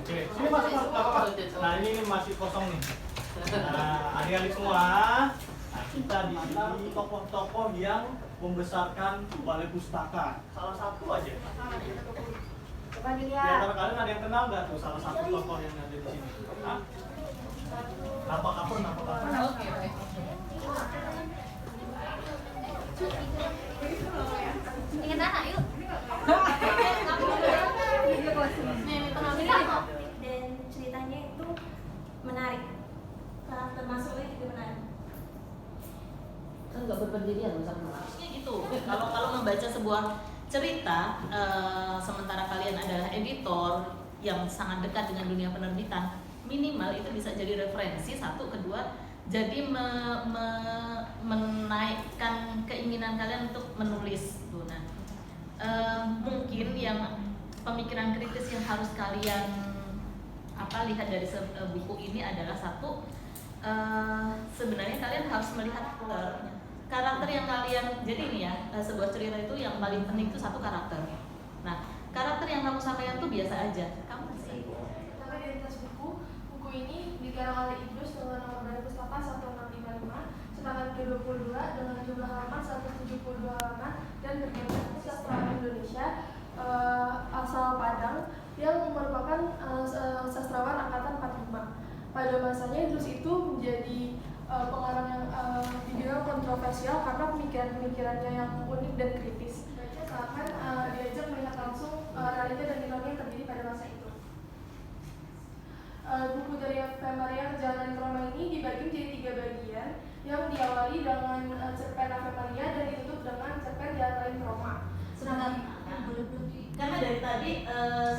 Oke, sini masuk nggak apa-apa. Nah ini masih kosong nih. Nah adik-adik semua, nah, kita di sini tokoh-tokoh yang membesarkan balai pustaka. Salah satu aja. Coba Di dilihat. antara kalian ada yang kenal nggak tuh salah satu tokoh yang ada di sini? Hah? Apa kapur? Oke. Ingat anak yuk. Dan ceritanya itu menarik. Karakter masuknya juga menarik. Kan nggak berberdirian sama harusnya gitu. Kalau membaca sebuah cerita, sementara kalian adalah editor yang sangat dekat dengan dunia penerbitan, minimal itu bisa jadi referensi. Satu, kedua, jadi menaikkan keinginan kalian untuk menulis. Nah, mungkin yang pemikiran kritis yang harus kalian lihat dari buku ini adalah satu, sebenarnya kalian harus melihat karakter yang kalian, jadi ini ya, sebuah cerita itu yang paling penting itu satu karakter. Nah, karakter yang kamu sampaikan tuh biasa aja. Kamu sih. Tapi di atas buku ini dikarang oleh Idrus dengan nomor Balai Pustaka 1655, cetakan ke-22 dengan jumlah halaman 172 halaman dan bergenre sastrawan Indonesia asal Padang yang merupakan sastrawan angkatan 45. Pada masanya Idrus itu menjadi pengarang yang dibilang kontroversial karena pemikiran-pemikirannya yang unik dan kritis. Baca seakan diajak melihat langsung realita dan ironia yang terjadi pada masa itu. Buku dari Ave Maria Perjalanan ke Roma ini dibagi menjadi 3 bagian yang diawali dengan cerpen Ave Maria dan ditutup dengan cerpen Jalan Lain ke Roma. Karena dari tadi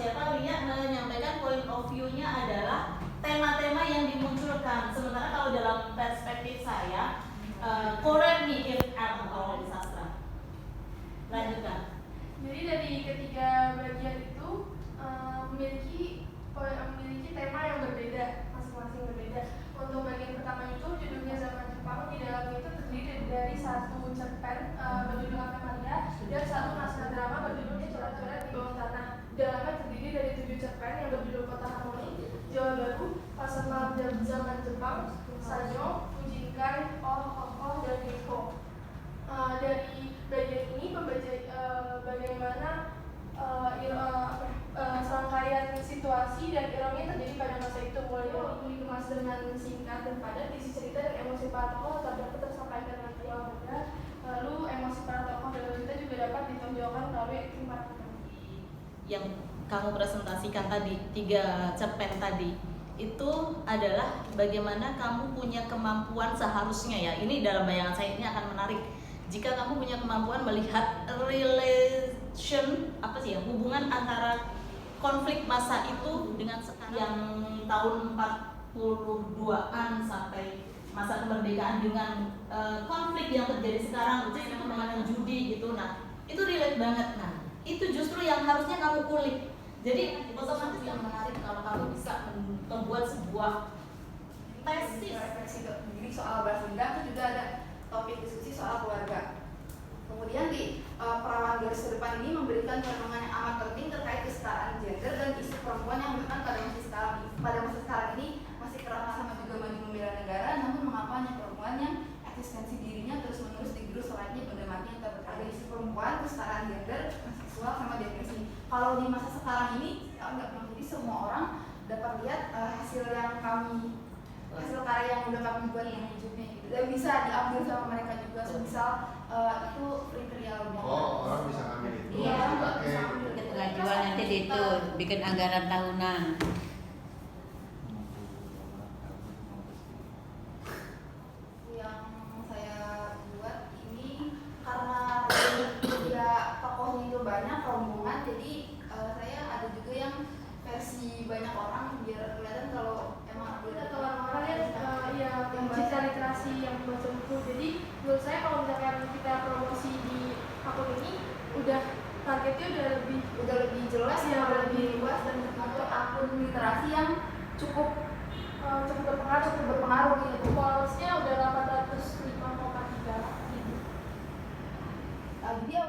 siapa Lia menyampaikan point of view-nya adalah tema-tema yang dimunculkan. Sementara kalau dalam perspektif saya, korek nih kalau di sastra. Lanjutkan. Jadi dari ketiga bagian itu memiliki tema yang berbeda, masing-masing berbeda. Untuk bagian pertama itu judulnya Zaman Jepang, di dalamnya itu terdiri dari satu cerpen berjudul Ave Maria dan satu naskah drama berjudul Coret-coret di Bawah Tanah. Di dalamnya terdiri dari 7 cerpen yang berjudul Kota Harmoni, Jawa Baru, Pasar Malam Zaman Jepang, Sanyo, Fujinkai, Oh, dan Niko. Dari bagian ini membaca bagaimana serangkaian situasi dan ironi yang terjadi pada masa itu, mulai dari dikemas dengan singkat dan padat, isi cerita dan emosi para tokoh tetap dapat tersampaikan dengan mudah. Lalu emosi para tokoh dalam cerita juga dapat ditonjolkan melalui akting para pemain. Yang kamu presentasikan tadi, 3 cerpen tadi, itu adalah bagaimana kamu punya kemampuan seharusnya ya. Ini dalam bayangan saya ini akan menarik. Jika kamu punya kemampuan melihat hubungan antara konflik masa itu dengan sekarang yang tahun 42-an sampai masa kemerdekaan dengan konflik yang terjadi sekarang, dengan judi gitu. Nah, itu relate banget. Nah, itu justru yang harusnya kamu kulik. Jadi otomatis yang menarik kalau kamu bisa membuat sebuah tesis. Jadi soal balas dendam itu juga ada topik diskusi soal keluarga. Kemudian di perawan garis depan ini memberikan renungan yang amat penting terkait kesetaraan gender dan isu perempuan yang bahkan pada masa sekarang ini masih kerap sama juga maju membela negara, namun mengapa hanya perempuan yang eksistensi dirinya terus menerus digerus selayaknya benda mati yang ada isu perempuan, kesetaraan gender, seksual sama depresi. Kalau di masa sekarang ini enggak, jadi semua orang dapat lihat hasil karya yang udah kami buat yang hidupnya gitu. Dan bisa diambil sama mereka juga, misal itu free trial. Orang bisa ngambil itu. Iya, orang bisa ngambil. Kita jual nanti di itu, bikin anggaran tahunan. Yang saya buat ini karena dia tokohnya itu banyak, rombongan, jadi saya ada juga yang versi banyak orang biar kelihatan kalau emang Kita orang-orang yang baca literasi, yang baca buku. Jadi menurut saya kalau misalkan kita promosi di akun ini targetnya udah lebih jelas ya, lebih luas dan untuk akun literasi yang cukup berpengaruh gitu. Followersnya udah 805,3 gitu. Dia